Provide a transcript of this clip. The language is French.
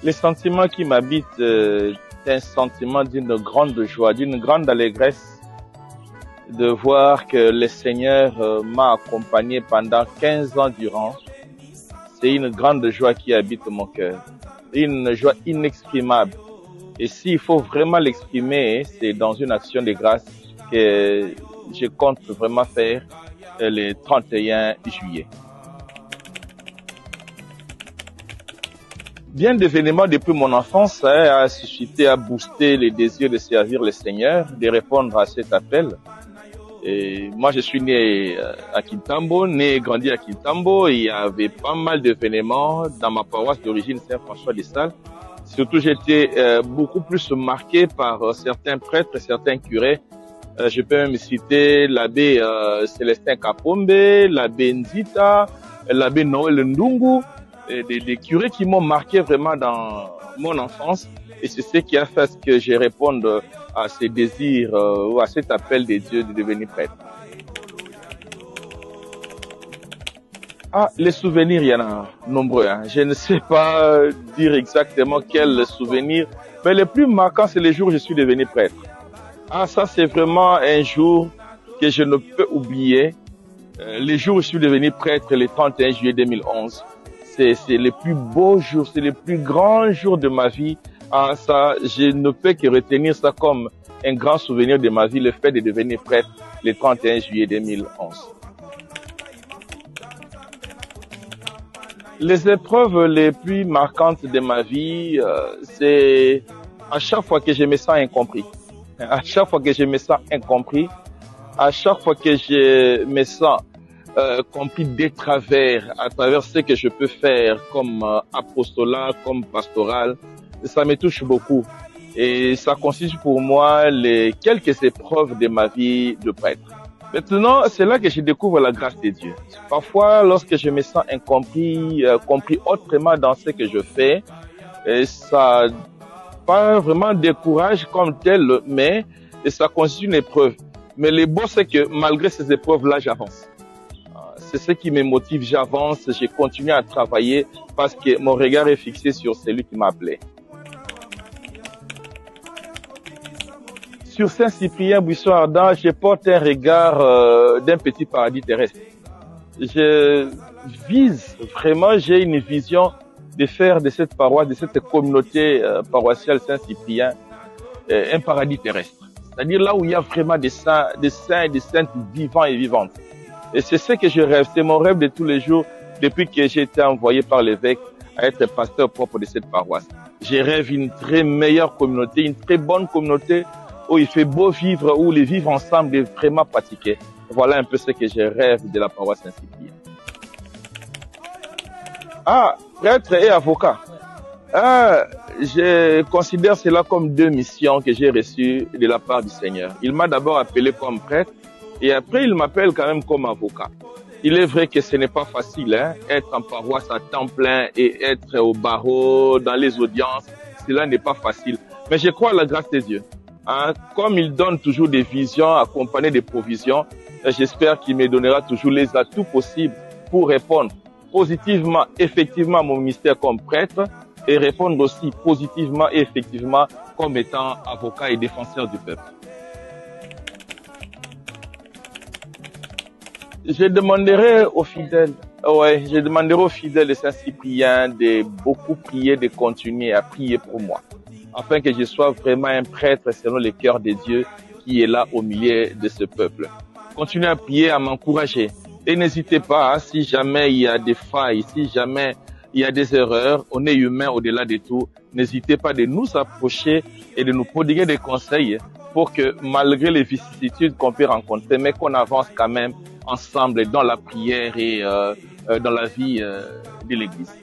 Les sentiments qui m'habitent, c'est un sentiment d'une grande joie, d'une grande allégresse de voir que le Seigneur m'a accompagné pendant 15 ans durant. C'est une grande joie qui habite mon cœur, une joie inexprimable. Et s'il faut vraiment l'exprimer, c'est dans une action de grâce que je compte vraiment faire le 31 juillet. Bien d'événements depuis mon enfance a suscité, a boosté les désirs de servir le Seigneur, de répondre à cet appel. Et moi, je suis né à Kintambo, né et grandi à Kintambo. Il y avait pas mal d'événements dans ma paroisse d'origine Saint-François-des-Salles. Surtout, j'étais beaucoup plus marqué par certains prêtres, certains curés. Je peux même citer l'abbé Célestin Kapombe, l'abbé Nzita, l'abbé Noël Ndungu, des curés qui m'ont marqué vraiment dans mon enfance. Et c'est ce qui a fait que je réponde à ces désirs ou à cet appel des dieux de devenir prêtre. Ah, les souvenirs, il y en a nombreux. Je ne sais pas dire exactement quels souvenirs, mais le plus marquant, c'est les jours où je suis devenu prêtre. Ah, ça, c'est vraiment un jour que je ne peux oublier. Les jours où je suis devenu prêtre, le 31 juillet 2011, c'est le plus beau jour, c'est le plus grand jour de ma vie. Ah, ça, je ne peux que retenir ça comme un grand souvenir de ma vie, le fait de devenir prêtre le 31 juillet 2011. Les épreuves les plus marquantes de ma vie, c'est à chaque fois que je me sens incompris. À chaque fois que je me sens incompris, à chaque fois que je me sens compris de travers, à travers ce que je peux faire comme apostolat, comme pastoral, ça me touche beaucoup. Et ça consiste pour moi les quelques épreuves de ma vie de prêtre. Maintenant, c'est là que je découvre la grâce de Dieu. Parfois, lorsque je me sens incompris, compris autrement dans ce que je fais, et ça pas vraiment décourage comme tel, mais ça constitue une épreuve. Mais le beau, c'est que malgré ces épreuves-là, j'avance. C'est ce qui me motive, j'avance, je continue à travailler parce que mon regard est fixé sur celui qui m'a appelé. Sur Saint-Cyprien, Buisson Ardent, je porte un regard d'un petit paradis terrestre. Je vise vraiment, j'ai une vision de faire de cette paroisse, de cette communauté paroissiale Saint-Cyprien, un paradis terrestre. C'est-à-dire là où il y a vraiment des saints et des saintes vivants et vivantes. Et c'est ce que je rêve, c'est mon rêve de tous les jours depuis que j'ai été envoyé par l'évêque à être pasteur propre de cette paroisse. Je rêve une très meilleure communauté, une très bonne communauté où il fait beau vivre, où les vivre ensemble est vraiment pratiqué. Voilà un peu ce que je rêve de la paroisse Saint-Cyprien. Ah, prêtre et avocat. Ah, je considère cela comme deux missions que j'ai reçues de la part du Seigneur. Il m'a d'abord appelé comme prêtre et après il m'appelle quand même comme avocat. Il est vrai que ce n'est pas facile, être en paroisse à temps plein et être au barreau, dans les audiences, cela n'est pas facile. Mais je crois à la grâce de Dieu. Comme il donne toujours des visions accompagnées de provisions, j'espère qu'il me donnera toujours les atouts possibles pour répondre positivement, effectivement à mon ministère comme prêtre et répondre aussi positivement et effectivement comme étant avocat et défenseur du peuple. Je demanderai aux fidèles de Saint-Cyprien de beaucoup prier, de continuer à prier pour moi, afin que je sois vraiment un prêtre selon le cœur de Dieu qui est là au milieu de ce peuple. Continuez à prier, à m'encourager. Et n'hésitez pas, si jamais il y a des failles, si jamais il y a des erreurs, on est humain au-delà de tout, n'hésitez pas de nous approcher et de nous prodiguer des conseils pour que malgré les vicissitudes qu'on peut rencontrer, mais qu'on avance quand même ensemble dans la prière et dans la vie de l'Église.